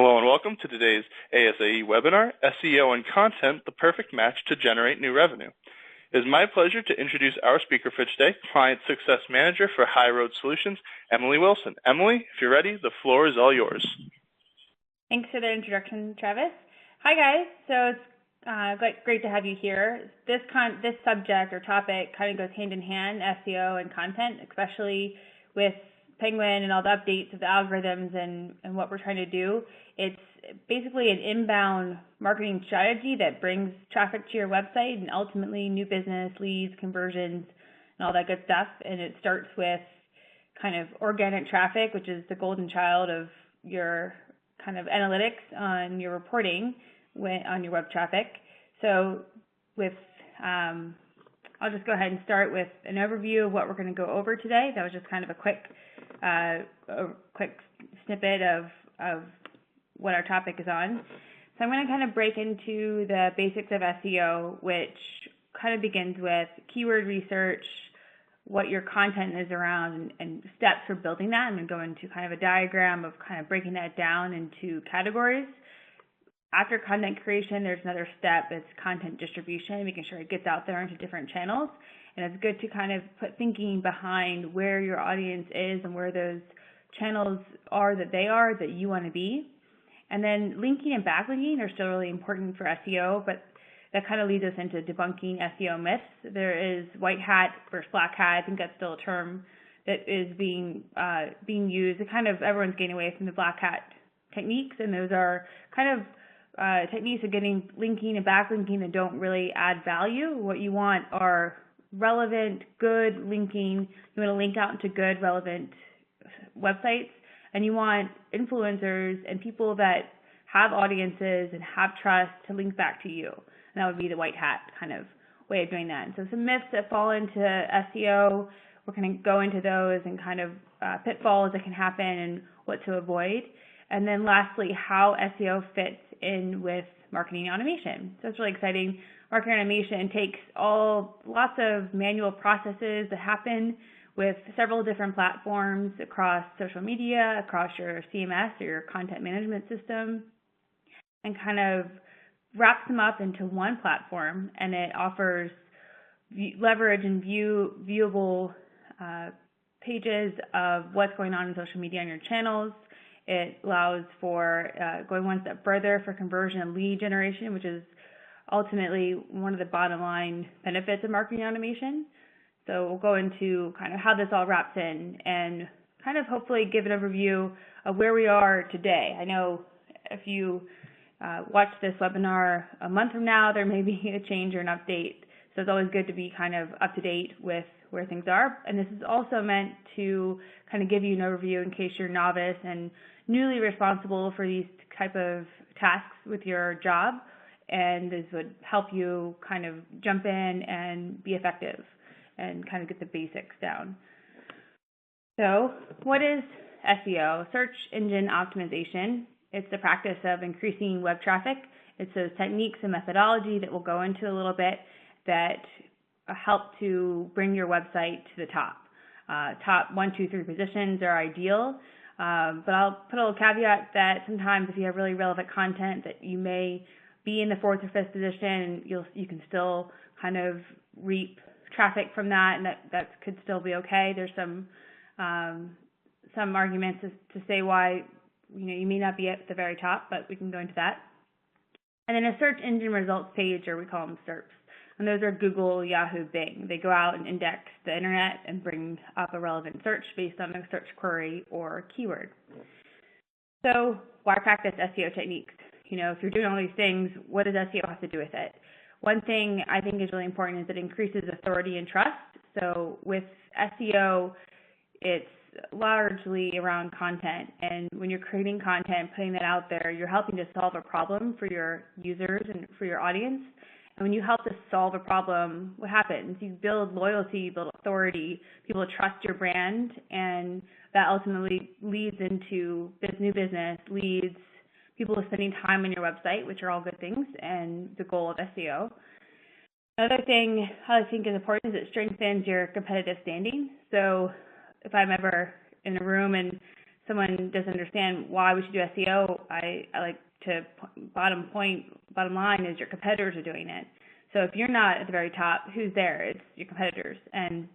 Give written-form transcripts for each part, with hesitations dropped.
Hello and welcome to today's ASAE webinar, SEO and Content, the perfect match to generate new revenue. It is my pleasure to introduce our speaker for today, Client Success Manager for HighROad Solutions, Emily Wilson. Emily, if you're ready, the floor is all yours. Thanks for the introduction, Travis. Hi guys, so it's great to have you here. This subject or topic kind of goes hand in hand, SEO and content, especially with Penguin and all the updates of the algorithms and what we're trying to do. It's basically an inbound marketing strategy that brings traffic to your website and ultimately new business, leads, conversions, and all that good stuff. And it starts with kind of organic traffic, which is the golden child of your kind of analytics on your reporting on your web traffic. So with I'll just go ahead and start with an overview of what we're going to go over today. That was just kind of a quick snippet of what our topic is on. So I'm going to kind of break into the basics of SEO, which kind of begins with keyword research, what your content is around, and steps for building that. I'm going to go into kind of a diagram of kind of breaking that down into categories. After content creation, there's another step. It's content distribution, making sure it gets out there into different channels. And it's good to kind of put thinking behind where your audience is and where those channels are that you want to be. And then linking and backlinking are still really important for SEO, but that kind of leads us into debunking SEO myths. There is white hat versus black hat. I think that's still a term that is being used. It kind of everyone's getting away from the black hat techniques, and those are kind of techniques of getting linking and backlinking that don't really add value. What you want are relevant, good linking. You want to link out into good, relevant websites, and you want influencers and people that have audiences and have trust to link back to you. And that would be the white hat kind of way of doing that. And so some myths that fall into SEO, we're going to go into those and kind of pitfalls that can happen and what to avoid. And then lastly, how SEO fits in with marketing automation. So it's really exciting. Marketing automation takes lots of manual processes that happen with several different platforms across social media, across your CMS or your content management system, and kind of wraps them up into one platform, and it offers leverage and viewable pages of what's going on in social media on your channels. It allows for going one step further for conversion and lead generation, which is ultimately one of the bottom line benefits of marketing automation. So we'll go into kind of how this all wraps in and kind of hopefully give an overview of where we are today. I know if you watch this webinar a month from now, there may be a change or an update. So it's always good to be kind of up to date with where things are. And this is also meant to kind of give you an overview in case you're novice and newly responsible for these type of tasks with your job. And this would help you kind of jump in and be effective and kind of get the basics down. So what is SEO? Search engine optimization. It's the practice of increasing web traffic. It's those techniques and methodology that we'll go into a little bit that help to bring your website to the top. Top 1, 2, 3 positions are ideal, but I'll put a little caveat that sometimes if you have really relevant content that you may be in the 4th or 5th position, you can still kind of reap traffic from that, and that could still be okay. There's some arguments to say why you may not be at the very top, but we can go into that. And then a search engine results page, or we call them SERPs, and those are Google, Yahoo, Bing. They go out and index the internet and bring up a relevant search based on a search query or keyword. So why practice SEO techniques? If you're doing all these things, what does SEO have to do with it? One thing I think is really important is it increases authority and trust. So with SEO, it's largely around content. And when you're creating content, putting that out there, you're helping to solve a problem for your users and for your audience. And when you help to solve a problem, what happens? You build loyalty, you build authority, people trust your brand, and that ultimately leads into new business, leads, people spending time on your website, which are all good things, and the goal of SEO. Another thing I think is important is it strengthens your competitive standing. So if I'm ever in a room and someone doesn't understand why we should do SEO, I like to bottom line is your competitors are doing it. So if you're not at the very top, who's there? It's your competitors. And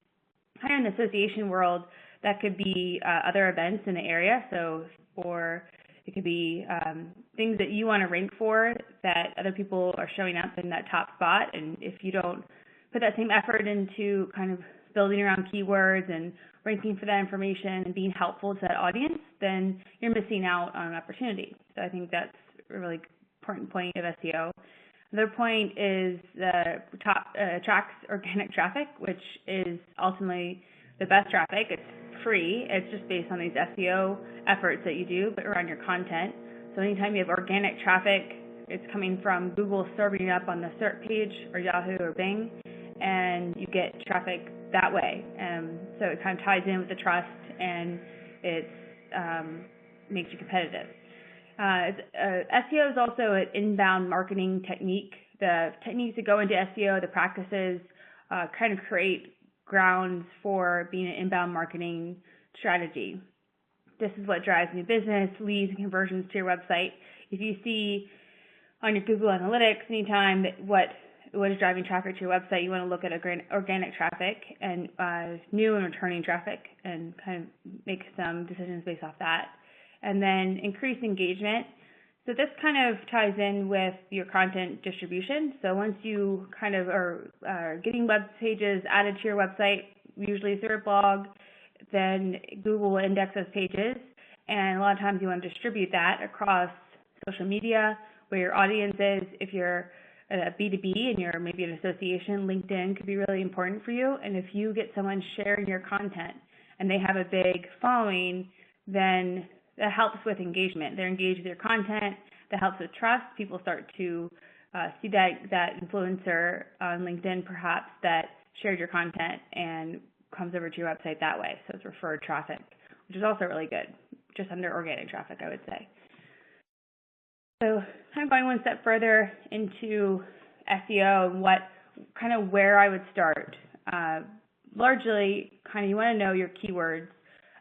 kind of in the association world, that could be other events in the area. So, or it could be things that you want to rank for that other people are showing up in that top spot. And if you don't put that same effort into kind of building around keywords and ranking for that information and being helpful to that audience, then you're missing out on an opportunity. So I think that's a really important point of SEO. Another point is the attracts organic traffic, which is ultimately the best traffic. It's free. It's just based on these SEO efforts that you do around your content. So anytime you have organic traffic, it's coming from Google serving it up on the search page or Yahoo or Bing, and you get traffic that way. So it kind of ties in with the trust, and it makes you competitive. SEO is also an inbound marketing technique. The techniques that go into SEO, the practices, kind of create grounds for being an inbound marketing strategy. This is what drives new business, leads, and conversions to your website. If you see on your Google Analytics anytime that what is driving traffic to your website, you want to look at organic traffic and new and returning traffic and kind of make some decisions based off that. And then increase engagement. So this kind of ties in with your content distribution. So once you kind of are getting web pages added to your website, usually through a blog, then Google will index those pages. And a lot of times you want to distribute that across social media, where your audience is. If you're a B2B and you're maybe an association, LinkedIn could be really important for you. And if you get someone sharing your content and they have a big following, then that helps with engagement. They're engaged with your content. That helps with trust. People start to see that influencer on LinkedIn perhaps that shared your content and comes over to your website that way. So it's referred traffic, which is also really good, just under organic traffic, I would say. So kind of going one step further into SEO and where I would start. Largely, kind of you want to know your keywords.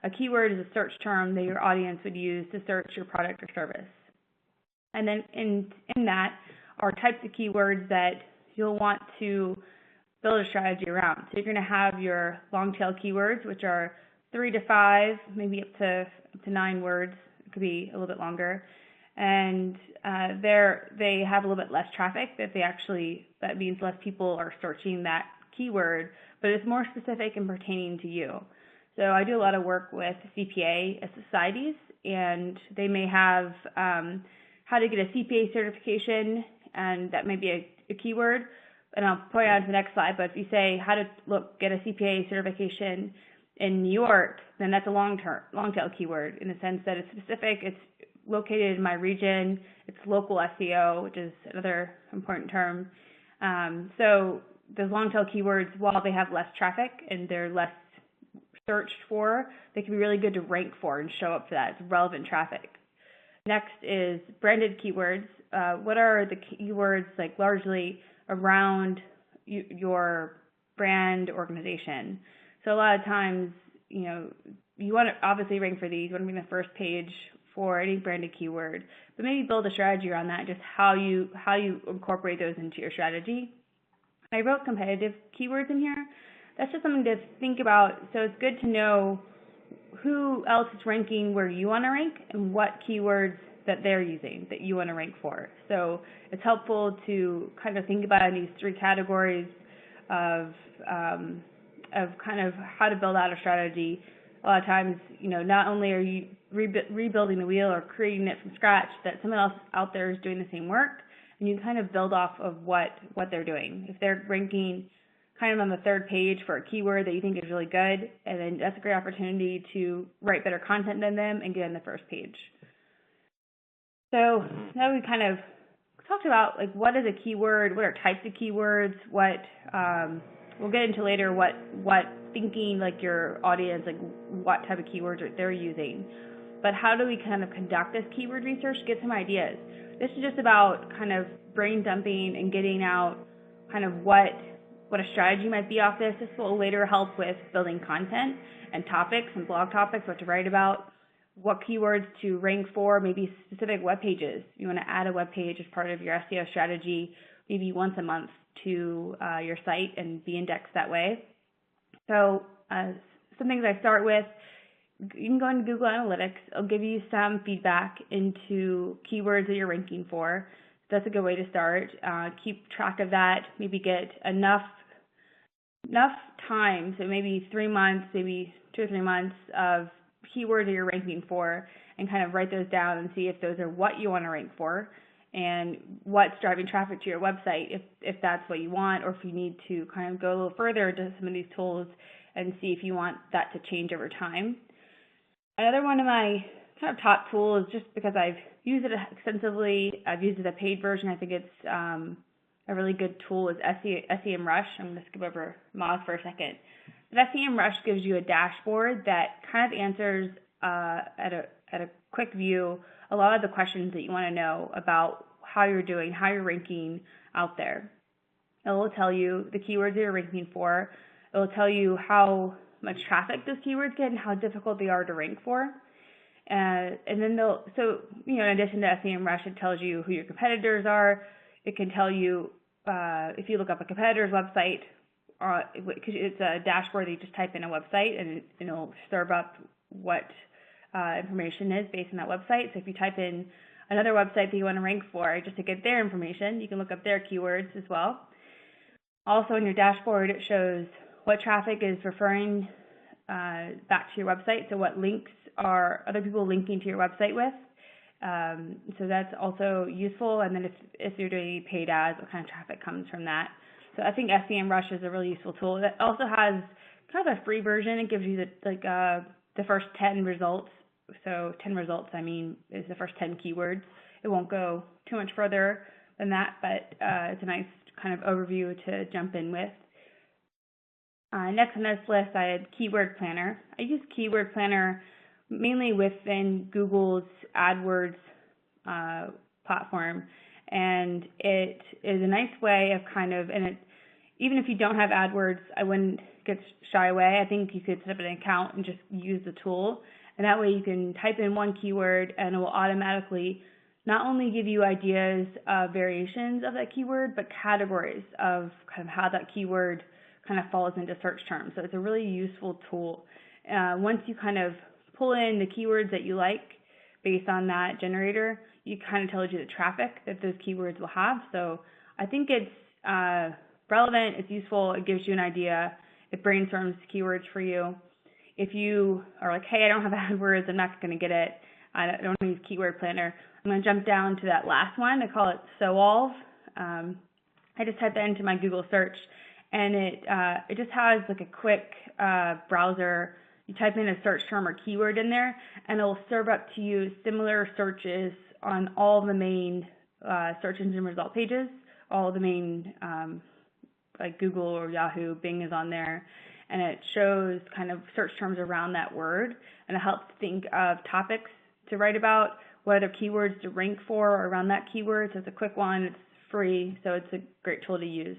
A keyword is a search term that your audience would use to search your product or service. And then in that are types of keywords that you'll want to build a strategy around. So you're going to have your long tail keywords, which are 3 to 5, maybe up to 9 words. It could be a little bit longer. And they have a little bit less traffic. That means less people are searching that keyword, but it's more specific and pertaining to you. So I do a lot of work with CPA societies, and they may have how to get a CPA certification, and that may be a keyword. And I'll point out to the next slide, but if you say how to get a CPA certification in New York, then that's a long tail keyword in the sense that it's specific, it's located in my region, it's local SEO, which is another important term. So those long tail keywords, while they have less traffic and they're less searched for, they can be really good to rank for and show up for that. It's relevant traffic. Next is branded keywords. What are the keywords like largely around your brand organization? So a lot of times, you want to obviously rank for these. You want to be in the first page for any branded keyword, but maybe build a strategy around that, just how you incorporate those into your strategy. I wrote competitive keywords in here. That's just something to think about. So it's good to know who else is ranking where you want to rank and what keywords that they're using that you want to rank for. So it's helpful to kind of think about these 3 categories of kind of how to build out a strategy. A lot of times, not only are you rebuilding the wheel or creating it from scratch, that someone else out there is doing the same work, and you kind of build off of what they're doing. If they're ranking kind of on the 3rd page for a keyword that you think is really good, and then that's a great opportunity to write better content than them and get on the first page. So now we kind of talked about what is a keyword, what are types of keywords, what we'll get into later what thinking your audience, what type of keywords they're using. But how do we kind of conduct this keyword research, get some ideas? This is just about kind of brain dumping and getting out kind of what a strategy might be off this. This will later help with building content and topics and blog topics, what to write about. what keywords to rank for, maybe specific web pages. You want to add a web page as part of your SEO strategy, maybe once a month to your site and be indexed that way. So some things I start with, you can go into Google Analytics. It'll give you some feedback into keywords that you're ranking for. That's a good way to start. Keep track of that. Maybe get enough time, so maybe 3 months, maybe 2 or 3 months of keywords that you're ranking for, and kind of write those down and see if those are what you want to rank for and what's driving traffic to your website, if that's what you want, or if you need to kind of go a little further into some of these tools and see if you want that to change over time. Another one of my kind of top tools, just because I've used it extensively, I've used it a paid version, I think it's a really good tool, is SEMRush. I'm going to skip over Moz for a second. But SEMRush gives you a dashboard that kind of answers at a quick view a lot of the questions that you want to know about how you're doing, how you're ranking out there. It will tell you the keywords that you're ranking for. It will tell you how much traffic those keywords get and how difficult they are to rank for. And then in addition to SEMRush, it tells you who your competitors are. It can tell you if you look up a competitor's website, because it's a dashboard that you just type in a website and it'll serve up what information is based on that website. So if you type in another website that you want to rank for, just to get their information, you can look up their keywords as well. Also in your dashboard, it shows what traffic is referring back to your website, so what links are other people linking to your website with. So that's also useful. And then if you're doing paid ads, what kind of traffic comes from that. So I think SEMRush is a really useful tool. It also has kind of a free version. It gives you the first 10 results. So 10 results, is the first 10 keywords. It won't go too much further than that, but it's a nice kind of overview to jump in with. Next on this list, I had Keyword Planner. I use Keyword Planner mainly within Google's AdWords platform, and it is a nice way of even if you don't have AdWords, I wouldn't get shy away. I think you could set up an account and just use the tool, and that way you can type in one keyword and it will automatically not only give you ideas of variations of that keyword, but categories of kind of how that keyword kind of falls into search terms. So it's a really useful tool. Once you kind of pull in the keywords that you like based on that generator, it kind of tells you the traffic that those keywords will have. So I think it's relevant, it's useful, it gives you an idea, it brainstorms keywords for you. If you are like, hey, I don't have AdWords, I'm not going to get it, I don't want to use Keyword Planner, I'm going to jump down to that last one. I call it SOALV. I just type that into my Google search, and it just has like a quick browser. You type in a search term or keyword in there, and it will serve up to you similar searches on all the main search engine result pages, all the main like Google or Yahoo, Bing is on there, and it shows kind of search terms around that word, and it helps think of topics to write about, what other keywords to rank for around that keyword. So it's a quick one, it's free, so it's a great tool to use.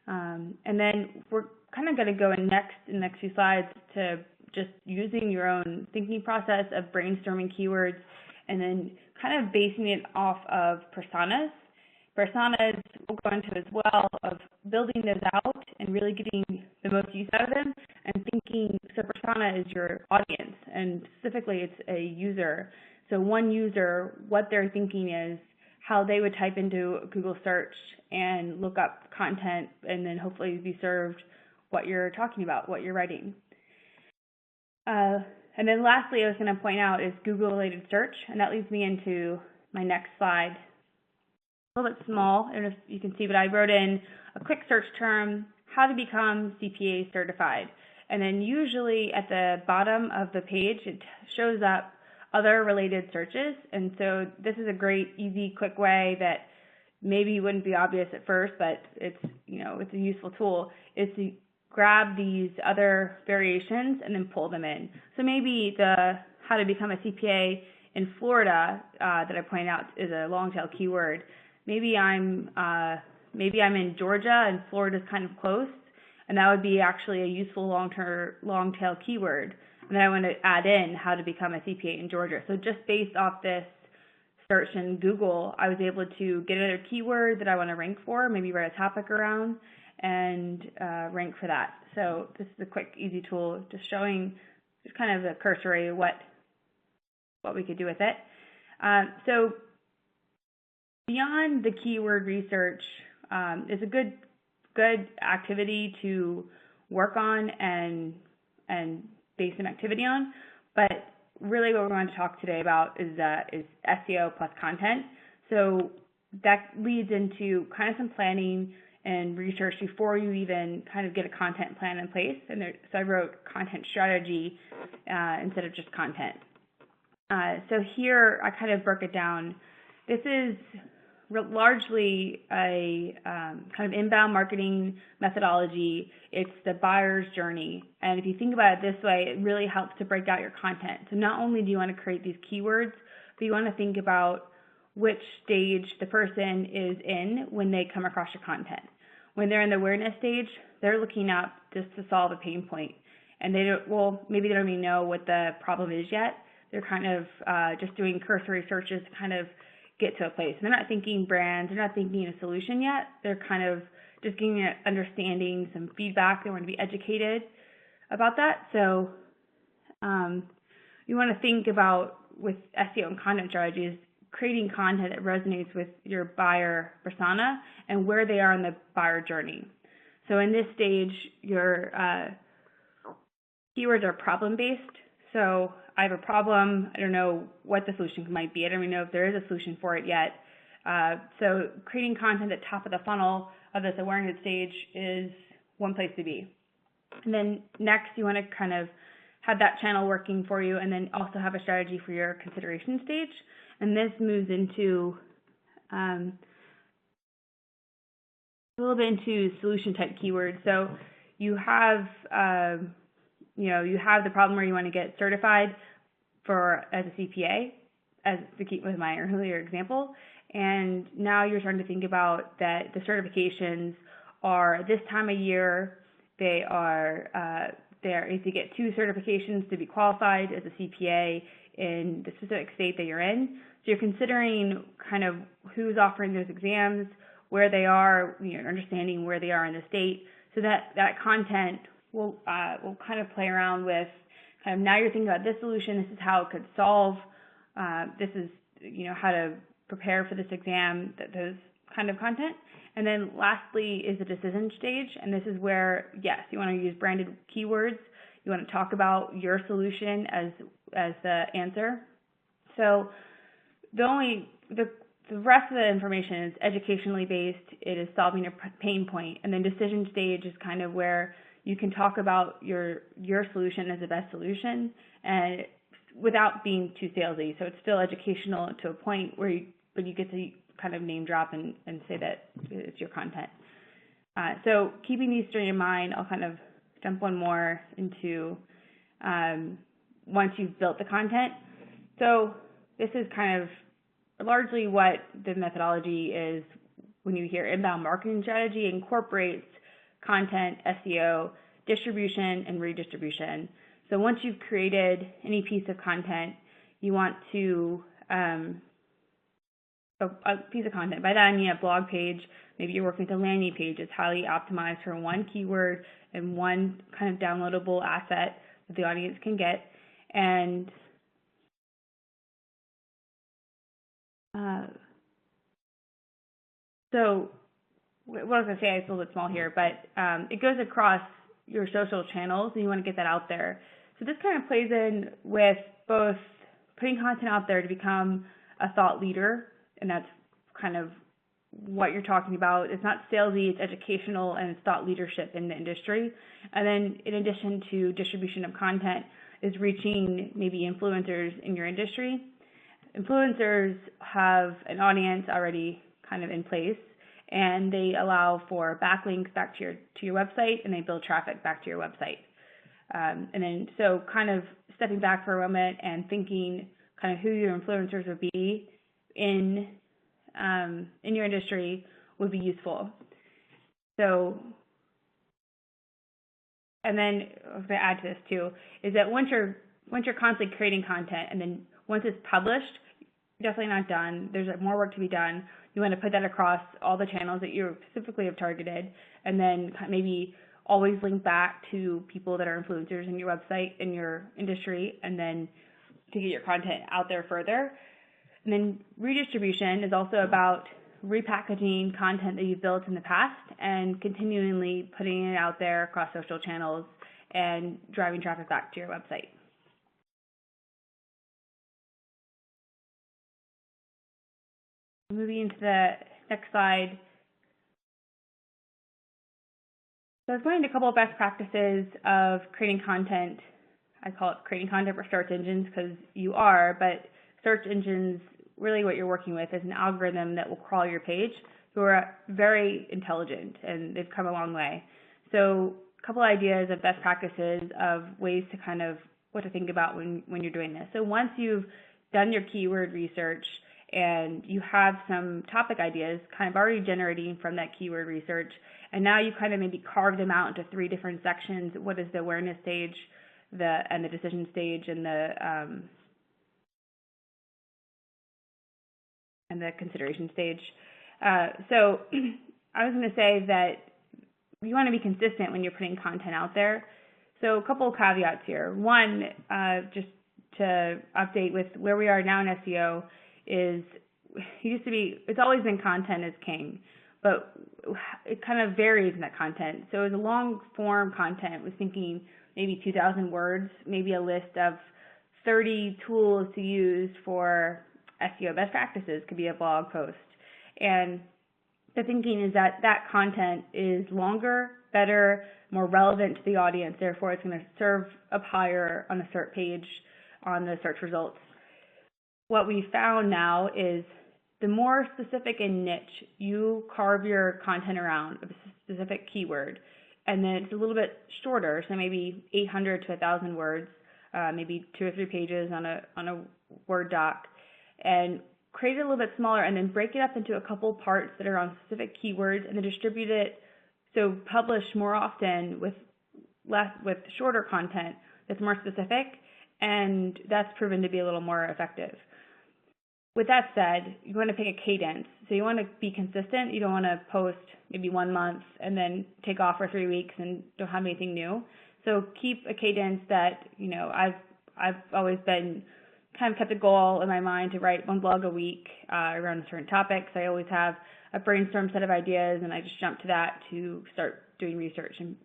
And then we're kind of going to go in the next few slides to just using your own thinking process of brainstorming keywords and then kind of basing it off of personas. Personas we'll go into as well, of building those out and really getting the most use out of them and thinking, so persona is your audience, and specifically it's a user. So one user, what they're thinking is how they would type into Google search and look up content and then hopefully be served what you're talking about, what you're writing. And then lastly, I was going to point out is Google-related search, and that leads me into my next slide. A little bit small, I don't know if you can see, but I wrote in a quick search term, how to become CPA certified. And then usually at the bottom of the page, it shows up other related searches. And so this is a great, easy, quick way that maybe wouldn't be obvious at first, but it's a useful tool, is to grab these other variations and then pull them in. So maybe the how to become a CPA in Florida that I pointed out is a long tail keyword. Maybe I'm in Georgia and Florida's kind of close, and that would be actually a useful long tail keyword. And then I want to add in how to become a CPA in Georgia. So just based off this search in Google, I was able to get another keyword that I want to rank for, maybe write a topic around, and rank for that. So this is a quick, easy tool, just showing just kind of a cursory what we could do with it. So beyond the keyword research is a good activity to work on and base some activity on, but really what we're going to talk today about is SEO plus content. So that leads into kind of some planning and research before you even kind of get a content plan in place. So I wrote content strategy instead of just content. So here I kind of broke it down. This is largely a kind of inbound marketing methodology. It's the buyer's journey. And if you think about it this way, it really helps to break out your content. So not only do you want to create these keywords, but you want to think about which stage the person is in when they come across your content. When they're in the awareness stage, they're looking up just to solve a pain point. And maybe they don't even know what the problem is yet. They're kind of just doing cursory searches to kind of get to a place. They're not thinking brands, they're not thinking a solution yet. They're kind of just getting an understanding, some feedback. They want to be educated about that. So you want to think about, with SEO and content strategies, creating content that resonates with your buyer persona and where they are in the buyer journey. So in this stage, your keywords are problem-based. So I have a problem, I don't know what the solution might be, I don't even know if there is a solution for it yet. So creating content at the top of the funnel of this awareness stage is one place to be. And then next, you want to kind of have that channel working for you, and then also have a strategy for your consideration stage. And this moves into a little bit into solution type keywords. So you have you have the problem where you want to get certified as a CPA, as to keep with my earlier example. And now you're starting to think about that the certifications are this time of year. They are if you get 2 certifications to be qualified as a CPA in the specific state that you're in. So you're considering kind of who's offering those exams, where they are, understanding where they are in the state, so that content will kind of play around with kind of, now you're thinking about this solution, this is how it could solve, this is how to prepare for this exam, those kind of content. And then lastly is the decision stage, and this is where, yes, you want to use branded keywords. You want to talk about your solution as the answer. So the rest of the information is educationally based. It is solving a pain point. And then decision stage is kind of where you can talk about your solution as the best solution, and without being too salesy. So it's still educational to a point where you get to kind of name drop and say that it's your content. So keeping these 3 in mind, I'll kind of jump one more into once you've built the content. So this is kind of largely what the methodology is when you hear inbound marketing strategy. It incorporates content, SEO, distribution, and redistribution. So once you've created any piece of content, you want to a piece of content. By that I mean a blog page. Maybe you're working with a landing page. It's highly optimized for one keyword and one kind of downloadable asset that the audience can get. And so what I was going to say, it's a little bit small here, but it goes across your social channels, and you want to get that out there. So this kind of plays in with both putting content out there to become a thought leader, and that's kind of what you're talking about. It's not salesy, it's educational, and it's thought leadership in the industry. And then in addition to distribution of content is reaching maybe influencers in your industry. Influencers have an audience already kind of in place, and they allow for backlinks back to your website, and they build traffic back to your website. And then so kind of stepping back for a moment and thinking kind of who your influencers would be in your industry would be useful. So And then I was going to add to this too, is that once you're constantly creating content and then once it's published, definitely not done. There's more work to be done. You want to put that across all the channels that you specifically have targeted, and then maybe always link back to people that are influencers in your website, in your industry, and then to get your content out there further. And then redistribution is also about repackaging content that you've built in the past and continually putting it out there across social channels and driving traffic back to your website. Moving into the next slide. So I was going into a couple of best practices of creating content. I call it creating content for search engines because you are, but search engines, really what you're working with is an algorithm that will crawl your page, who are very intelligent and they've come a long way. So a couple ideas of best practices of ways to kind of what to think about when you're doing this. So once you've done your keyword research and you have some topic ideas kind of already generating from that keyword research, and now you kind of maybe carve them out into 3 different sections. What is the awareness stage, the decision stage, and the consideration stage. So I was going to say that you want to be consistent when you're putting content out there. So a couple of caveats here. One, just to update with where we are now in SEO, is it's always been content is king, but it kind of varies in that content. So as a long form content, was thinking maybe 2,000 words, maybe a list of 30 tools to use for SEO best practices, could be a blog post. And the thinking is that that content is longer, better, more relevant to the audience. Therefore, it's going to serve up higher on the search page, on the search results. What we found now is the more specific and niche you carve your content around a specific keyword, and then it's a little bit shorter, so maybe 800 to 1,000 words, maybe 2 or 3 pages on a Word doc, and create it a little bit smaller, and then break it up into a couple parts that are on specific keywords, and then distribute it. So publish more often with shorter content that's more specific, and that's proven to be a little more effective. With that said, you want to pick a cadence. So you want to be consistent. You don't want to post maybe 1 month and then take off for 3 weeks and don't have anything new. So keep a cadence that, I've always been kind of kept a goal in my mind to write 1 blog a week around certain topics. I always have a brainstorm set of ideas, and I just jump to that to start doing research and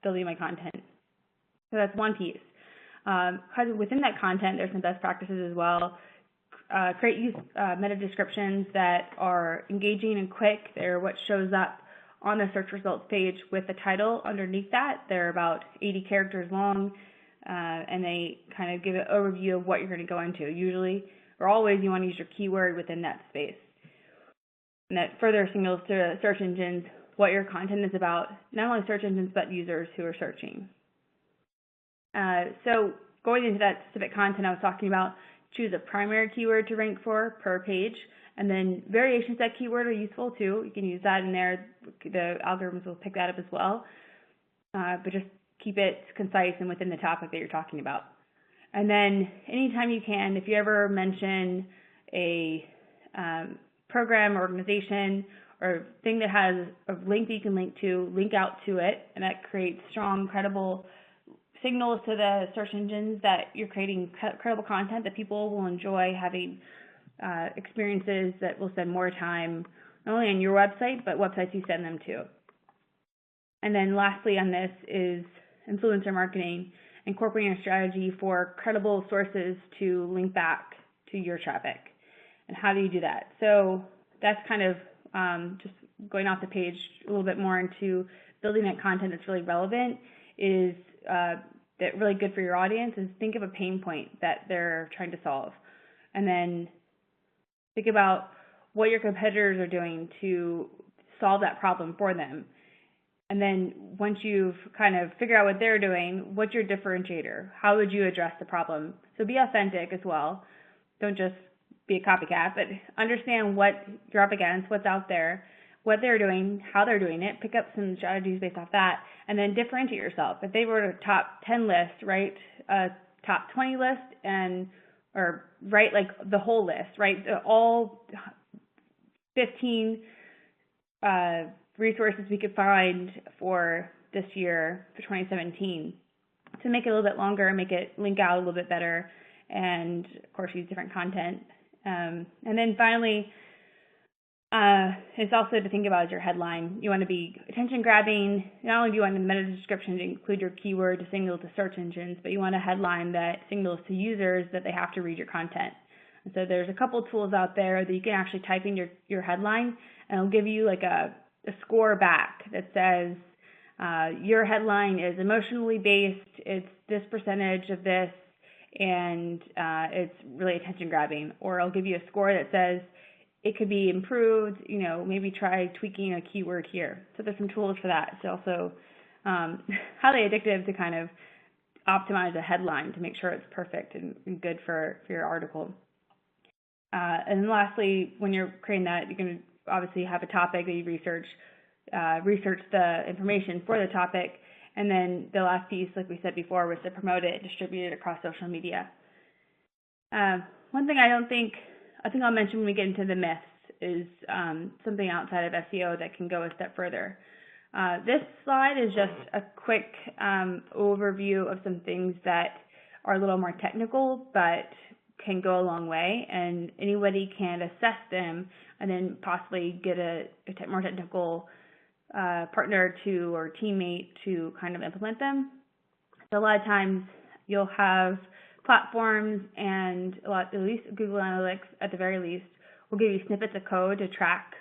building my content. So that's one piece. Within that content, there's some best practices as well. Use meta descriptions that are engaging and quick. They're what shows up on the search results page with the title underneath that. They're about 80 characters long, and they kind of give an overview of what you're going to go into. Usually, or always, you want to use your keyword within that space. And that further signals to search engines what your content is about, not only search engines, but users who are searching. So going into that specific content I was talking about, choose a primary keyword to rank for per page, and then variations of that keyword are useful too. You can use that in there. The algorithms will pick that up as well. But just keep it concise and within the topic that you're talking about. And then anytime you can, if you ever mention a program or organization or thing that has a link that you can link out to it, and that creates strong, credible signals to the search engines that you're creating credible content that people will enjoy having experiences that will spend more time not only on your website, but websites you send them to. And then lastly on this is influencer marketing, incorporating a strategy for credible sources to link back to your traffic. And how do you do that? So that's kind of just going off the page a little bit more into building that content that's really relevant is that really good for your audience is think of a pain point that they're trying to solve. And then think about what your competitors are doing to solve that problem for them. And then once you've kind of figured out what they're doing, what's your differentiator? How would you address the problem? So be authentic as well. Don't just be a copycat, but understand what you're up against, what's out there, what they're doing, how they're doing it, pick up some strategies based off that, and then differentiate yourself. If they were a top 10 list, write a top 20 list, or write like the whole list, right? All 15 resources we could find for this year, for 2017, to make it a little bit longer, make it link out a little bit better, and of course use different content. And then finally, it's also to think about as your headline. You want to be attention grabbing. Not only do you want the meta description to include your keyword to signal to search engines, but you want a headline that signals to users that they have to read your content. And so there's a couple tools out there that you can actually type in your headline, and it'll give you like a score back that says your headline is emotionally based, it's this percentage of this, and it's really attention grabbing. Or I'll give you a score that says it could be improved, maybe try tweaking a keyword here. So there's some tools for that. It's also highly addictive to kind of optimize a headline to make sure it's perfect and good for your article. And lastly, when you're creating that, you can obviously have a topic that you research the information for the topic, and then the last piece, like we said before, was to promote it, distribute it across social media. One thing I think I'll mention when we get into the myths is something outside of SEO that can go a step further. This slide is just a quick overview of some things that are a little more technical, but can go a long way, and anybody can assess them and then possibly get a more technical partner or teammate to kind of implement them. So a lot of times you'll have platforms and at least Google Analytics at the very least will give you snippets of code to track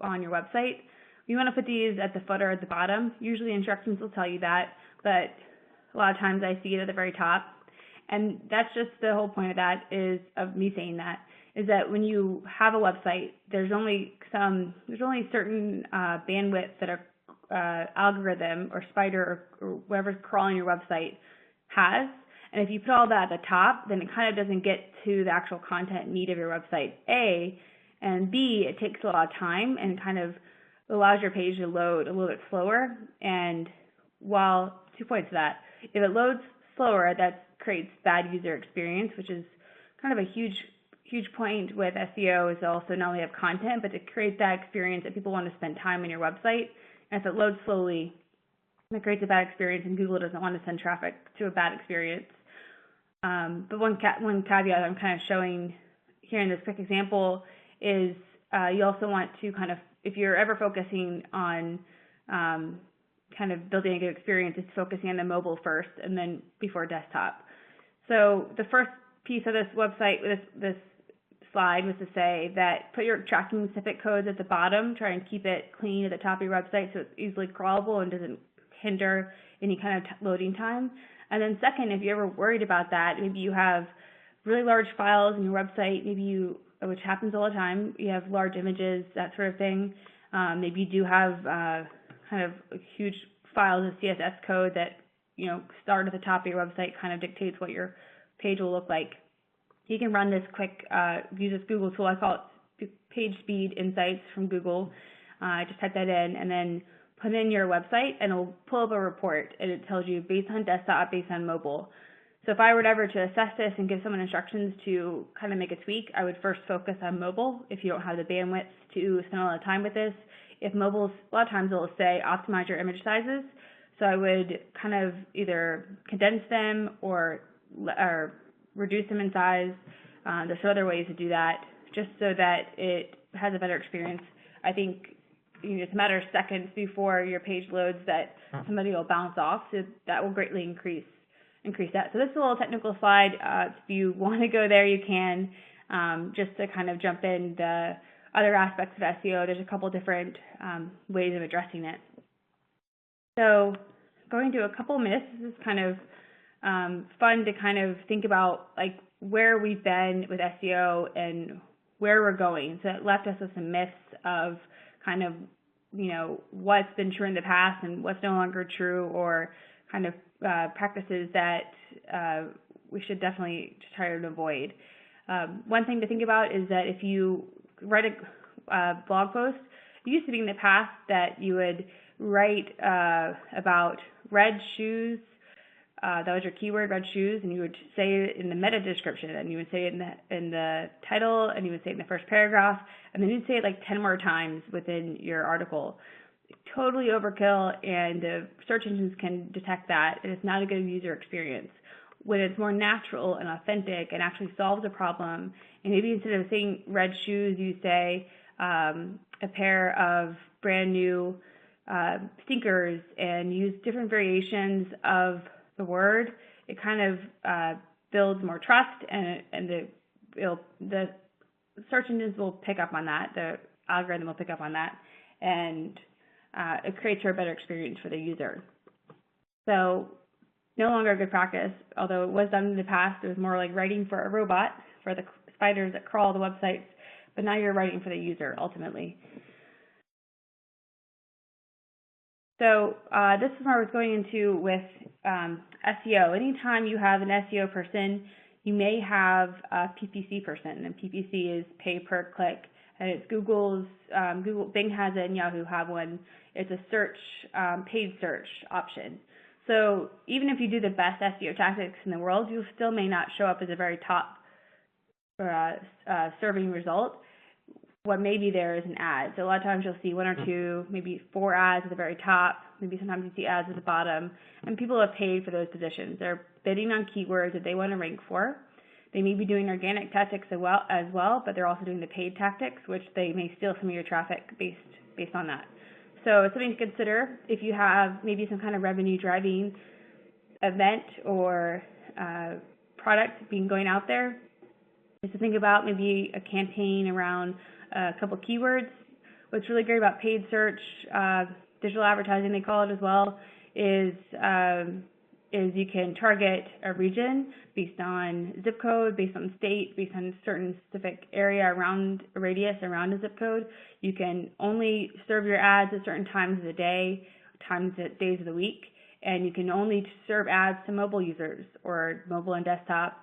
on your website. You want to put these at the footer at the bottom. Usually instructions will tell you that, but a lot of times I see it at the very top. And that's just the whole point of that of me saying that, is that when you have a website, there's only certain bandwidth that a algorithm or spider or whatever's crawling your website has. And if you put all that at the top, then it kind of doesn't get to the actual content need of your website, A, and B, it takes a lot of time and kind of allows your page to load a little bit slower. And 2 points to that, if it loads slower, that creates bad user experience, which is kind of a huge point with SEO, is also not only have content, but to create that experience that people want to spend time on your website. And if it loads slowly, it creates a bad experience, and Google doesn't want to send traffic to a bad experience. But one caveat I'm kind of showing here in this quick example is you also want to kind of, if you're ever focusing on kind of building a good experience, it's focusing on the mobile first and then before desktop. So the first piece of this website, this slide, was to say that put your tracking snippet codes at the bottom, try and keep it clean at the top of your website so it's easily crawlable and doesn't hinder any kind of loading time. And then second, if you're ever worried about that, maybe you have really large files in your website, which happens all the time, you have large images, that sort of thing. Maybe you do have kind of huge files of CSS code that, start at the top of your website, kind of dictates what your page will look like. You can run this quick, use this Google tool. I call it Page Speed Insights from Google. Just type that in and then put in your website, and it'll pull up a report, and it tells you based on desktop, based on mobile. So if I were ever to assess this and give someone instructions to kind of make a tweak, I would first focus on mobile if you don't have the bandwidth to spend a lot of time with this. If mobile's, a lot of times it'll say optimize your image sizes. So I would kind of either condense them or reduce them in size. There's other ways to do that just so that it has a better experience. I think it's a matter of seconds before your page loads that somebody will bounce off, so that will greatly increase that. So this is a little technical slide. If you want to go there, you can. Just to kind of jump in the other aspects of SEO, there's a couple different ways of addressing it. So going to a couple myths, this is kind of fun to kind of think about like where we've been with SEO and where we're going. So it left us with some myths of kind of, what's been true in the past and what's no longer true, or kind of practices that we should definitely try to avoid. One thing to think about is that if you write a blog post, It used to be in the past that you would write about red shoes. That was your keyword, red shoes, and you would say it in the meta description, and you would say it in the title, and you would say it in the first paragraph, and then you'd say it like 10 more times within your article. Totally overkill, and the search engines can detect that, and it's not a good user experience. When it's more natural and authentic and actually solves a problem, and maybe instead of saying red shoes, you say a pair of brand new sneakers, and use different variations of the word, it kind of builds more trust, and the search engines will pick up on that, the algorithm will pick up on that, and it creates a better experience for the user. So no longer a good practice, although it was done in the past. It was more like writing for a robot, for the spiders that crawl the websites, but now you're writing for the user ultimately. So this is where I was going into with SEO. Anytime you have an SEO person, you may have a PPC person, and PPC is pay per click, and it's Google's, Bing has it and Yahoo have one. It's a search, paid search option. So even if you do the best SEO tactics in the world, you still may not show up as a very top serving result. What may be there is an ad. So a lot of times you'll see 1 or 2, maybe 4 ads at the very top. Maybe sometimes you see ads at the bottom. And people have paid for those positions. They're bidding on keywords that they want to rank for. They may be doing organic tactics as well, but they're also doing the paid tactics, which they may steal some of your traffic based on that. So it's something to consider if you have maybe some kind of revenue driving event or product going out there, is to think about maybe a campaign around a couple keywords. What's really great about paid search, digital advertising they call it as well, is you can target a region based on zip code, based on state, based on a certain specific area around a radius around a zip code. You can only serve your ads at certain times of the day, days of the week, and you can only serve ads to mobile users or mobile and desktop,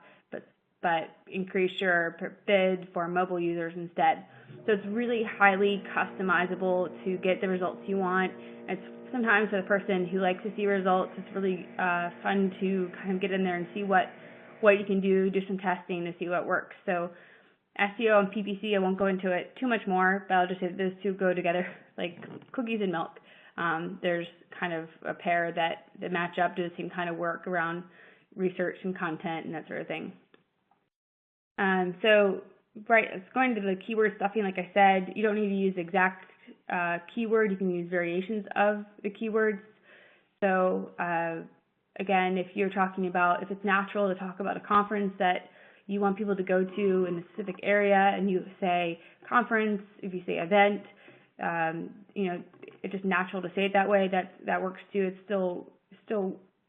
but increase your bid for mobile users instead. So it's really highly customizable to get the results you want. It's sometimes for the person who likes to see results, it's really fun to kind of get in there and see what you can do some testing to see what works. So SEO and PPC, I won't go into it too much more, but I'll just say that those two go together like cookies and milk. There's kind of a pair that match up, do the same kind of work around research and content and that sort of thing. So it's going to the keyword stuffing. Like I said, you don't need to use exact keyword. You can use variations of the keywords. So again, if it's natural to talk about a conference that you want people to go to in a specific area, and you say conference, if you say event, it's just natural to say it that way. That works too. It's still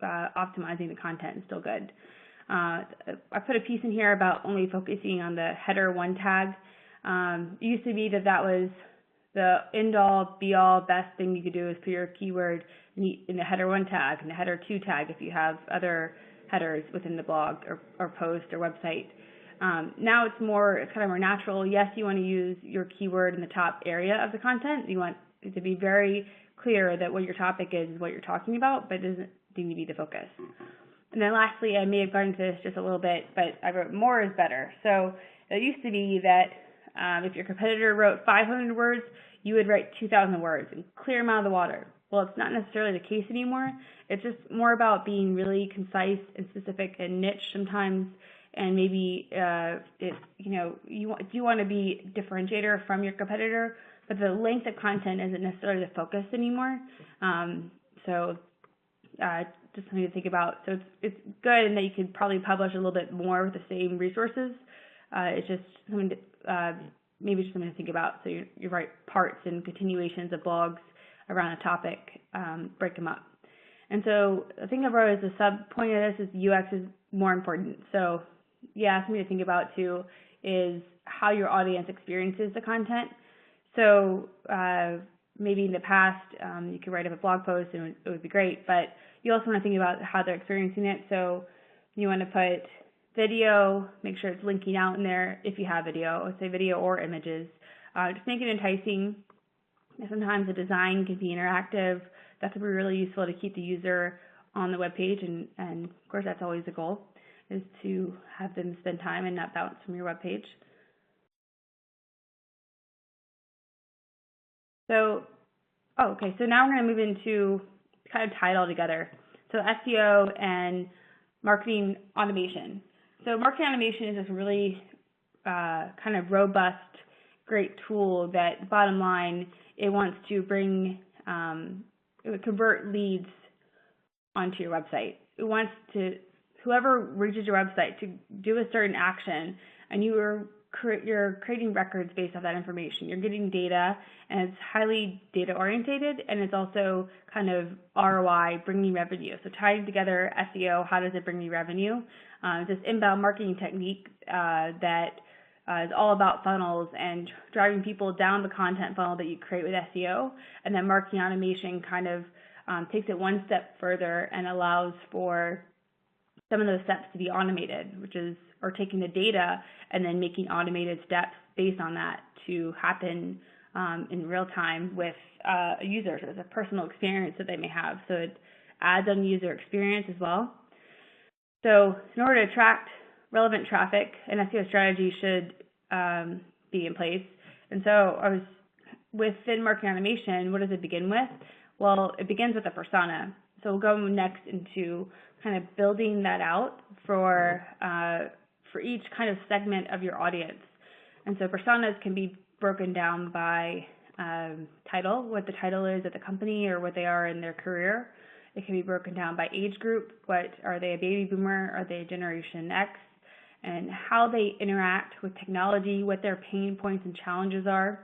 optimizing the content. It's still good. I put a piece in here about only focusing on the header 1 tag. It used to be that was the end-all, be-all, best thing you could do is put your keyword in the header 1 tag and the header 2 tag if you have other headers within the blog or post or website. Now it's kind of more natural. Yes, you want to use your keyword in the top area of the content. You want it to be very clear that what your topic is what you're talking about, but it doesn't need to be the focus. And then lastly, I may have gone into this just a little bit, but I wrote more is better. So it used to be that if your competitor wrote 500 words, you would write 2,000 words and clear them out of the water. Well, it's not necessarily the case anymore. It's just more about being really concise and specific and niche sometimes, and maybe you want to be a differentiator from your competitor, but the length of content isn't necessarily the focus anymore. Just something to think about. So it's good in that you could probably publish a little bit more with the same resources. It's just something maybe just something to think about. So you write parts and continuations of blogs around a topic, break them up. And so the thing I wrote as a sub point of this is UX is more important. So something to think about too is how your audience experiences the content. So maybe in the past you could write up a blog post and it would be great, but you also want to think about how they're experiencing it. So you want to put video, make sure it's linking out in there if you have video, let's say video or images. Just make it enticing. And sometimes the design can be interactive. That could be really useful to keep the user on the web page, and of course that's always the goal, is to have them spend time and not bounce from your web page. So, so now we're going to move into kind of tie it all together. So SEO and marketing automation. So marketing automation is this really kind of robust, great tool that, bottom line, it wants to bring, it would convert leads onto your website. It wants to, whoever reaches your website, to do a certain action, and you're creating records based off that information. You're getting data, and it's highly data orientated, and it's also kind of ROI, bringing revenue. So tying together SEO, how does it bring you revenue? This inbound marketing technique that is all about funnels and driving people down the content funnel that you create with SEO, and then marketing automation kind of takes it one step further and allows for some of those steps to be automated, or taking the data and then making automated steps based on that to happen in real time with a user. So it's a personal experience that they may have. So it adds on user experience as well. So in order to attract relevant traffic, an SEO strategy should be in place. And so within marketing automation, what does it begin with? Well, it begins with a persona. So we'll go next into kind of building that out for each kind of segment of your audience. And so personas can be broken down by title, what the title is at the company or what they are in their career. It can be broken down by age group. Are they a baby boomer? Are they a Generation X? And how they interact with technology, what their pain points and challenges are.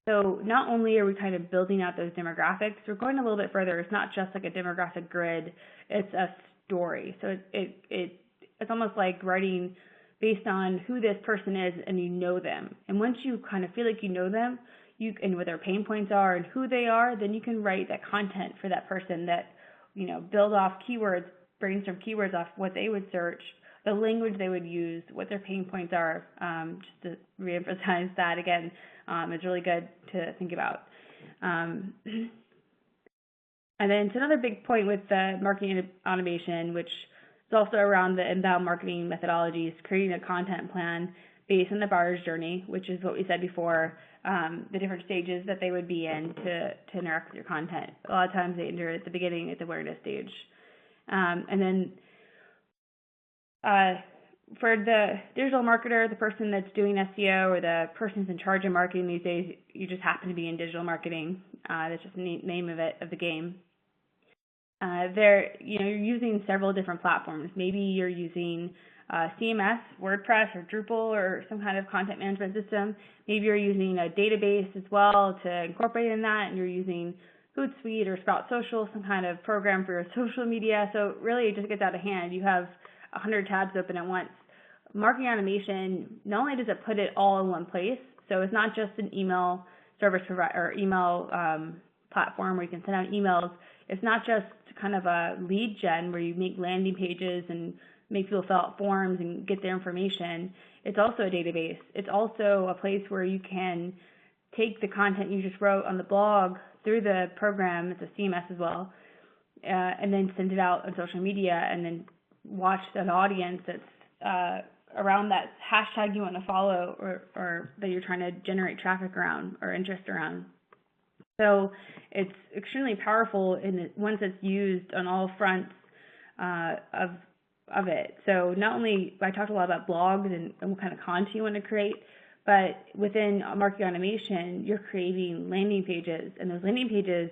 So not only are we kind of building out those demographics, we're going a little bit further. It's not just like a demographic grid, it's a story. So it's almost like writing based on who this person is and you know them. And once you kind of feel like you know them, and what their pain points are and who they are, then you can write that content for that person that, build off keywords, brainstorm keywords off what they would search, the language they would use, what their pain points are, just to reemphasize that again. It's really good to think about. And then it's another big point with the marketing automation, which is also around the inbound marketing methodologies, creating a content plan based on the buyer's journey, which is what we said before, the different stages that they would be in to interact with your content. A lot of times they enter at the beginning, at the awareness stage. And then for the digital marketer, the person that's doing SEO or the person's in charge of marketing these days, you just happen to be in digital marketing. That's just the name of the game. You're using several different platforms. Maybe you're using CMS, WordPress, or Drupal, or some kind of content management system. Maybe you're using a database as well to incorporate in that, and you're using Hootsuite or Sprout Social, some kind of program for your social media. So really, it just gets out of hand. You have 100 tabs open at once. Marketing automation, not only does it put it all in one place, so it's not just an email service provider or email platform where you can send out emails. It's not just kind of a lead gen where you make landing pages and make people fill out forms and get their information. It's also a database. It's also a place where you can take the content you just wrote on the blog through the program, it's a CMS as well, and then send it out on social media and then watch an audience that's around that hashtag you want to follow or that you're trying to generate traffic around or interest around. So it's extremely powerful once it's used on all fronts of it. So not only, I talked a lot about blogs and what kind of content you want to create, but within marketing automation, you're creating landing pages. And those landing pages,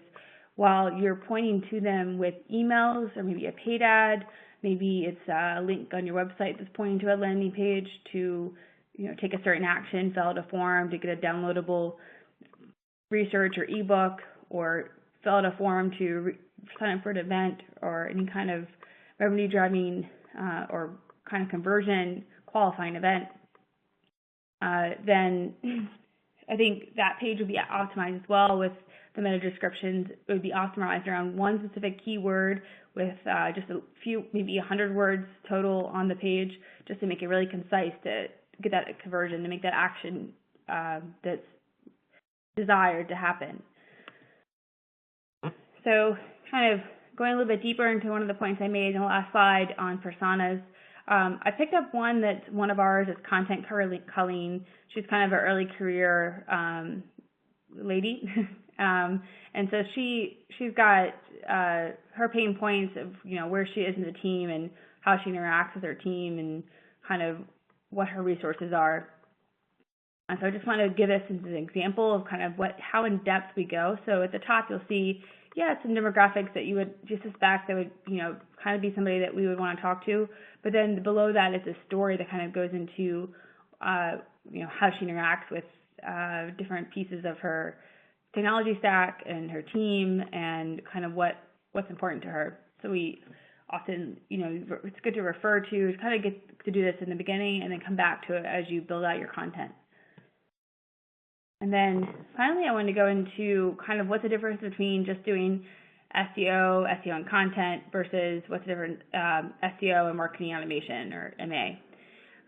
while you're pointing to them with emails or maybe a paid ad, maybe it's a link on your website that's pointing to a landing page to, take a certain action, fill out a form to get a downloadable research or ebook, or fill out a form to sign up for an event or any kind of revenue driving or kind of conversion qualifying event, then I think that page would be optimized as well with the meta descriptions. It would be optimized around one specific keyword with just a few, maybe 100 words total on the page, just to make it really concise to get that conversion, to make that action that's desired to happen. So kind of going a little bit deeper into one of the points I made in the last slide on personas, I picked up one that's one of ours. It's Content Colleen. She's kind of an early career lady. And so she's got her pain points of, where she is in the team and how she interacts with her team and kind of what her resources are. And so I just want to give this as an example of kind of how in depth we go. So at the top, you'll see, some demographics that you would just suspect that would, kind of be somebody that we would want to talk to. But then below that is a story that kind of goes into, how she interacts with different pieces of her technology stack and her team and kind of what's important to her. So we often, it's good to refer to, kind of get to do this in the beginning and then come back to it as you build out your content. And then finally, I want to go into kind of what's the difference between just doing SEO and content versus what's the difference SEO and marketing automation, or MA.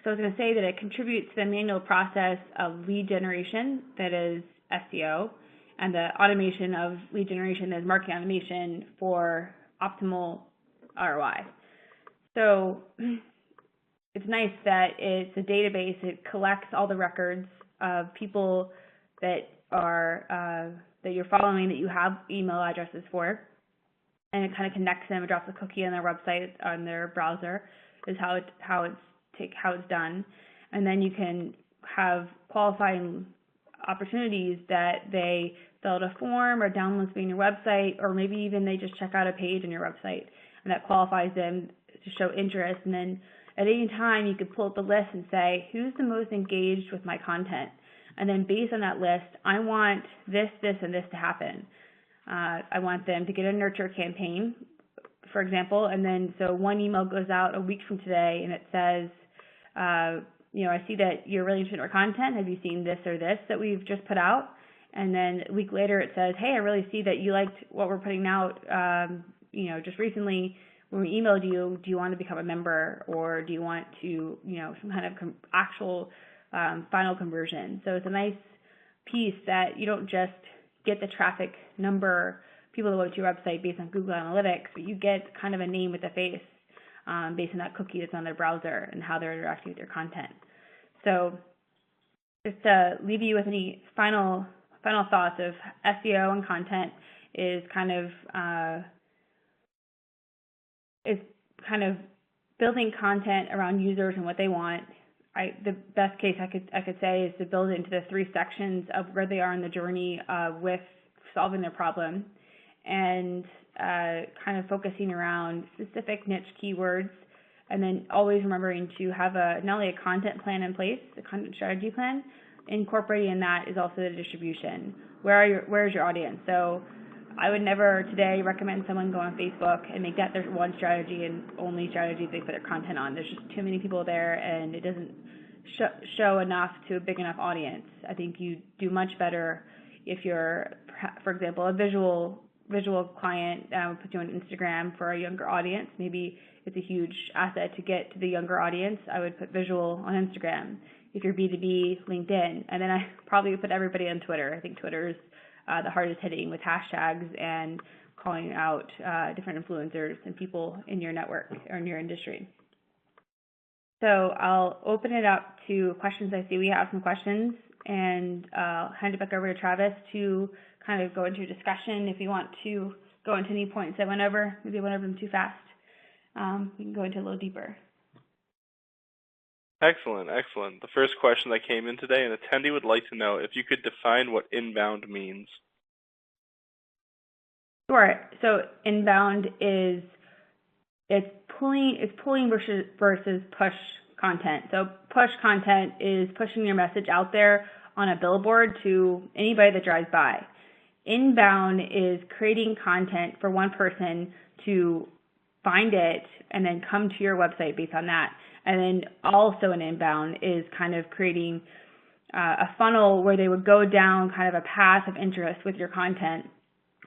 So I was going to say that it contributes to the manual process of lead generation, that is SEO, and the automation of lead generation, that is marketing automation, for optimal ROI. So it's nice that it's a database. It collects all the records of people that are that you're following, that you have email addresses for, and it kind of connects them. It drops a cookie on their website, on their browser, is how it's done. And then you can have qualifying opportunities that they fill out a form or download something on your website, or maybe even they just check out a page on your website, and that qualifies them to show interest. And then at any time, you could pull up the list and say, who's the most engaged with my content? And then based on that list, I want this, and this to happen. I want them to get a nurture campaign, for example, and then so one email goes out a week from today, and it says, I see that you're really interested in our content. Have you seen this or this that we've just put out? And then a week later, it says, hey, I really see that you liked what we're putting out, just recently when we emailed you. Do you want to become a member, or do you want to, some kind of actual final conversion? So it's a nice piece that you don't just get the traffic number, people that go to your website based on Google Analytics, but you get kind of a name with a face based on that cookie that's on their browser and how they're interacting with your content. So just to leave you with any final thoughts of SEO and content is kind of building content around users and what they want. The best case I could say is to build it into the 3 sections of where they are in the journey with solving their problem, and kind of focusing around specific niche keywords, and then always remembering to have not only a content plan in place, a content strategy plan. Incorporating in that is also the distribution. Where is your audience? So I would never today recommend someone go on Facebook and make that their one strategy and only strategy they put their content on. There's just too many people there, and it doesn't show enough to a big enough audience. I think you do much better if you're, for example, a visual client, put you on Instagram for a younger audience. Maybe it's a huge asset to get to the younger audience. I would put visual on Instagram. If you're B2B, LinkedIn. And then I probably would put everybody on Twitter. I think Twitter is the hardest hitting with hashtags and calling out different influencers and people in your network or in your industry. So I'll open it up to questions. I see we have some questions, and I'll hand it back over to Travis to kind of go into a discussion. If you want to go into any points I went over, maybe I went over them too fast, we can go into a little deeper. Excellent. The first question that came in today, an attendee would like to know if you could define what inbound means. Sure. So inbound is pulling versus push content. So push content is pushing your message out there on a billboard to anybody that drives by. Inbound is creating content for one person to find it and then come to your website based on that. And then also an inbound is kind of creating a funnel where they would go down kind of a path of interest with your content,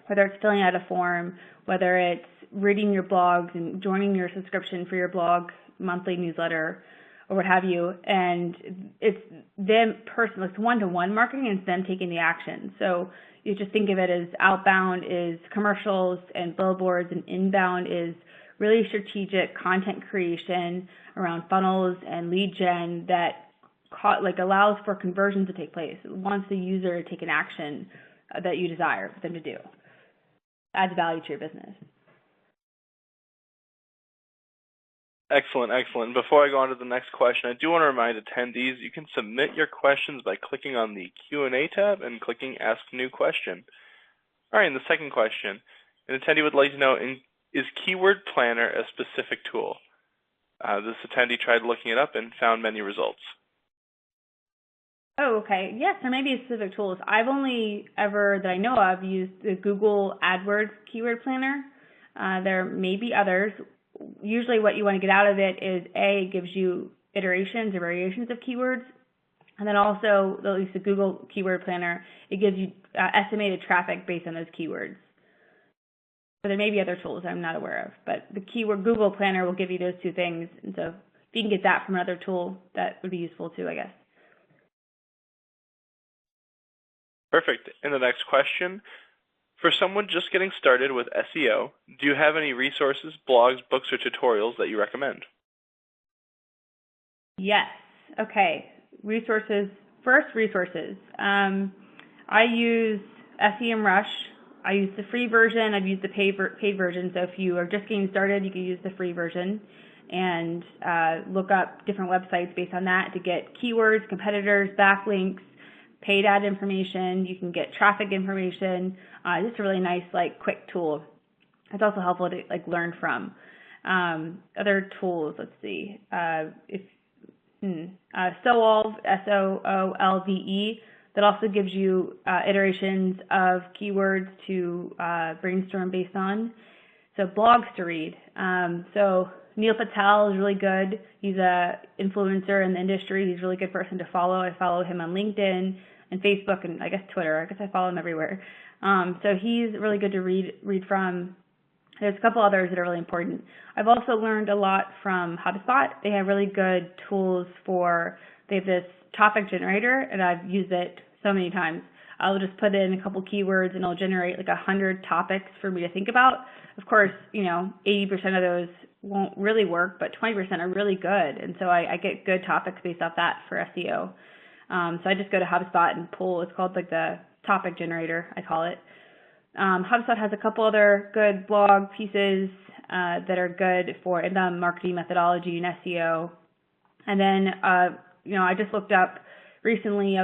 whether it's filling out a form, whether it's reading your blogs and joining your subscription for your blog monthly newsletter, or what have you, and it's them personal, it's one-to-one marketing, and it's them taking the action. So you just think of it as outbound is commercials and billboards, and inbound is really strategic content creation around funnels and lead gen that allows for conversions to take place. It wants the user to take an action that you desire them to do. Adds value to your business. Excellent, excellent. Before I go on to the next question, I do want to remind attendees you can submit your questions by clicking on the Q&A tab and clicking Ask New Question. All right, and the second question, an attendee would like to know, is Keyword Planner a specific tool? This attendee tried looking it up and found many results. Oh, okay. Yes, there may be specific tools. I've only ever, that I know of, used the Google AdWords Keyword Planner. There may be others. Usually what you want to get out of it is, A, it gives you iterations or variations of keywords, and then also, at least the Google Keyword Planner, it gives you estimated traffic based on those keywords. But there may be other tools I'm not aware of, but the keyword Google Planner will give you those two things, and so if you can get that from another tool, that would be useful too, I guess. Perfect. And the next question, for someone just getting started with SEO, do you have any resources, blogs, books, or tutorials that you recommend? Yes. Okay. Resources. First, resources. I use SEMRush. I use the free version. I've used the paid version. So if you are just getting started, you can use the free version and look up different websites based on that to get keywords, competitors, backlinks, paid ad information. You can get traffic information. Just a really nice, quick tool. It's also helpful to learn from. Other tools. Let's see. Soolve, SOOLVE. That also gives you iterations of keywords to brainstorm based on. So blogs to read. So Neil Patel is really good. He's a influencer in the industry. He's a really good person to follow. I follow him on LinkedIn and Facebook and I guess Twitter. I guess I follow him everywhere. So he's really good to read from. There's a couple others that are really important. I've also learned a lot from HubSpot. They have really good tools they have this topic generator, and I've used it so many times. I'll just put in a couple keywords, and it'll generate 100 topics for me to think about. Of course, 80% of those won't really work, but 20% are really good, and so I get good topics based off that for SEO. So I just go to HubSpot and pull. It's called the topic generator, I call it. HubSpot has a couple other good blog pieces that are good for inbound marketing methodology and SEO. And then, I just looked up recently,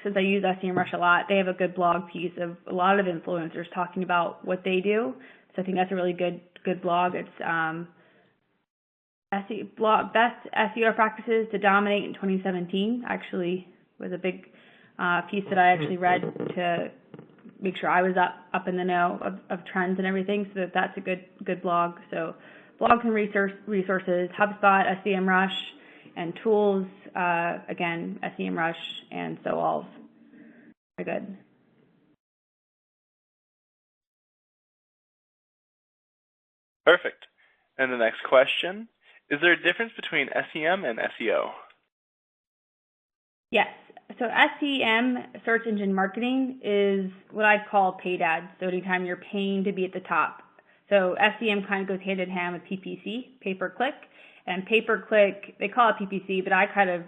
since I use SEMRush a lot, they have a good blog piece of a lot of influencers talking about what they do. So I think that's a really good blog. It's Best SEO Practices to Dominate in 2017. Actually, was a big piece that I actually read to make sure I was up in the know of trends and everything. So that's a good blog. So blogs and resources, HubSpot, SEMRush, and tools, again, SEMRush and Soolve are good. Perfect. And the next question, is there a difference between SEM and SEO? Yes. So SEM, search engine marketing, is what I call paid ads. So anytime you're paying to be at the top. So SEM kind of goes hand in hand with PPC, pay-per-click. And pay-per-click, they call it PPC, but I kind of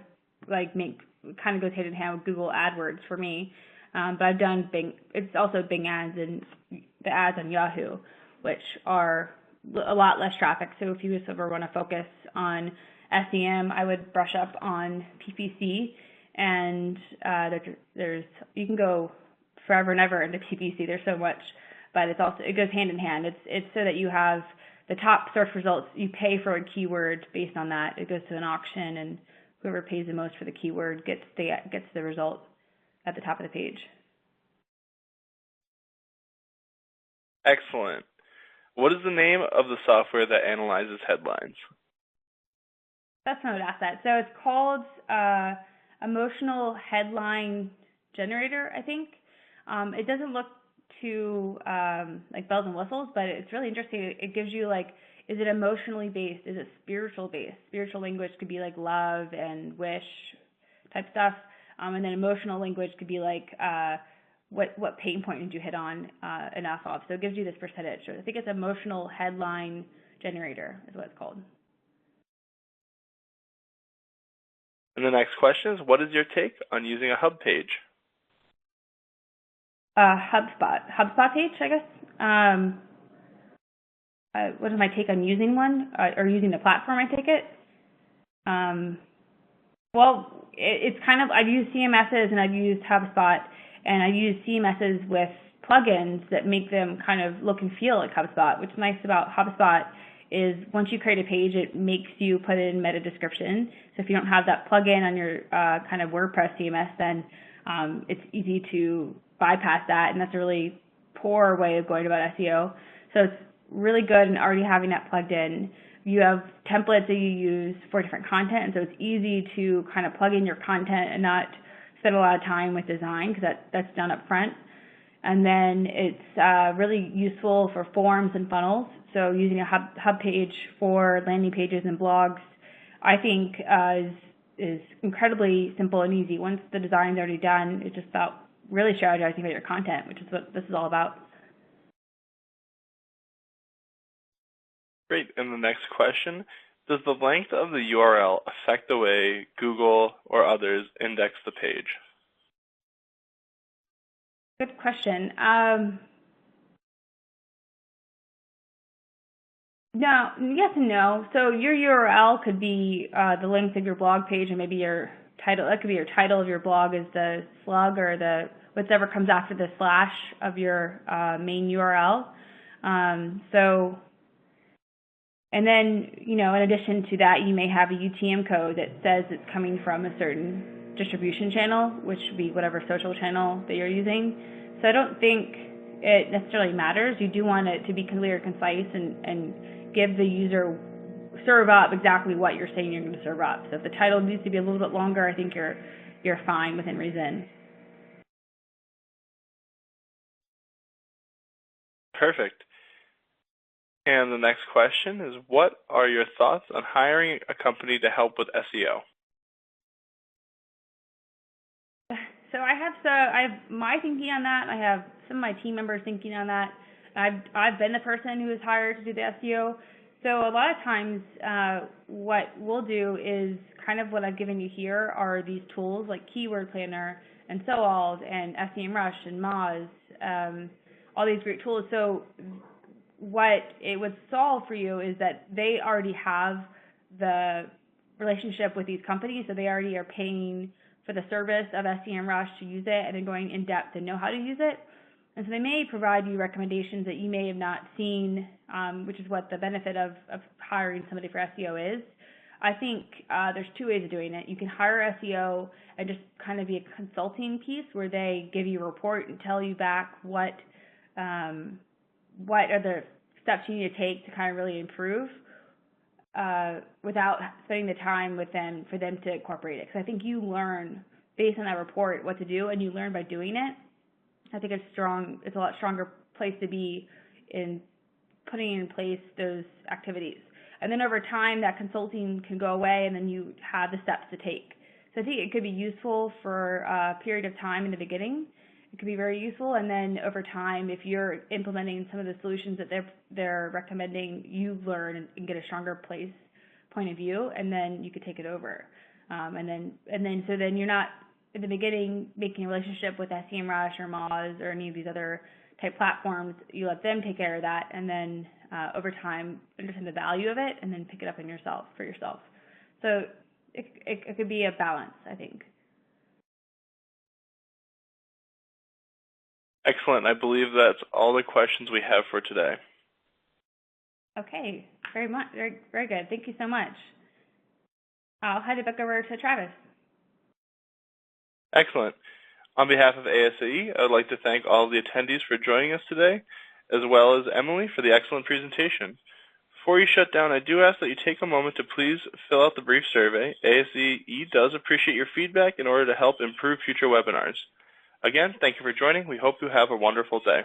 goes hand in hand with Google AdWords for me. But I've done Bing. It's also Bing ads and the ads on Yahoo, which are a lot less traffic. So if you just ever want to focus on SEM, I would brush up on PPC. And you can go forever and ever into PPC. There's so much, but it goes hand in hand. It's so that you have the top search results. You pay for a keyword based on that. It goes to an auction, and whoever pays the most for the keyword gets the result at the top of the page. Excellent. What is the name of the software that analyzes headlines? That's not what I asked that. So it's called Emotional Headline Generator, I think. It doesn't look too like bells and whistles, but it's really interesting. It gives you Is it emotionally based? Is it spiritual based? Spiritual language could be like love and wish type stuff. And then emotional language could be like what pain point did you hit on enough of? So it gives you this percentage. So I think it's emotional headline generator is what it's called. And the next question is, what is your take on using a hub page? HubSpot page, I guess. What is my take on using one or using the platform? I take it. Well, it's kind of, I've used CMSs and I've used HubSpot, and I've used CMSs with plugins that make them kind of look and feel like HubSpot. What's nice about HubSpot is once you create a page, it makes you put in meta description. So if you don't have that plugin on your kind of WordPress CMS, then it's easy to bypass that, and that's a really poor way of going about SEO. So it's really good in already having that plugged in. You have templates that you use for different content, and so it's easy to kind of plug in your content and not spend a lot of time with design because that's done up front. And then it's really useful for forms and funnels. So using a hub page for landing pages and blogs, I think is incredibly simple and easy. Once the design's already done, it's just about really strategizing about your content, which is what this is all about. Great. And the next question, does the length of the URL affect the way Google or others index the page? Good question. No, yes and no. So your URL could be the length of your blog page, and maybe your title. That could be your title of your blog is the slug or the whatever comes after the slash of your main URL. And then, in addition to that, you may have a UTM code that says it's coming from a certain distribution channel, which would be whatever social channel that you're using. So I don't think it necessarily matters. You do want it to be clear, concise, and give the user, serve up exactly what you're saying you're going to serve up. So if the title needs to be a little bit longer, I think you're fine within reason. Perfect. And the next question is, what are your thoughts on hiring a company to help with SEO? So I have my thinking on that. I have some of my team members thinking on that. I've been the person who is hired to do the SEO. So a lot of times what we'll do is kind of what I've given you here are these tools like Keyword Planner and SEMRush and SEMRush and Moz, all these great tools. So what it would solve for you is that they already have the relationship with these companies, so they already are paying for the service of SEMRush to use it and then going in depth and know how to use it. And so they may provide you recommendations that you may have not seen, which is what the benefit of hiring somebody for SEO is. I think there's two ways of doing it. You can hire SEO and just kind of be a consulting piece where they give you a report and tell you back what are the steps you need to take to kind of really improve without spending the time with them for them to incorporate it. Because I think you learn based on that report what to do, and you learn by doing it. I think it's a lot stronger place to be in putting in place those activities. And then over time, that consulting can go away, and then you have the steps to take. So I think it could be useful for a period of time in the beginning. It could be very useful, and then over time, if you're implementing some of the solutions that they're recommending, you learn and get a stronger point of view, and then you could take it over. So then you're not in the beginning making a relationship with SEMRush or Moz or any of these other type platforms. You let them take care of that, and then over time understand the value of it, and then pick it up for yourself. So it could be a balance, I think. Excellent. I believe that's all the questions we have for today. Okay, very, very good. Thank you so much. I'll head it back over to Travis. Excellent. On behalf of ASAE, I would like to thank all of the attendees for joining us today, as well as Emily for the excellent presentation. Before you shut down, I do ask that you take a moment to please fill out the brief survey. ASAE does appreciate your feedback in order to help improve future webinars. Again, thank you for joining. We hope you have a wonderful day.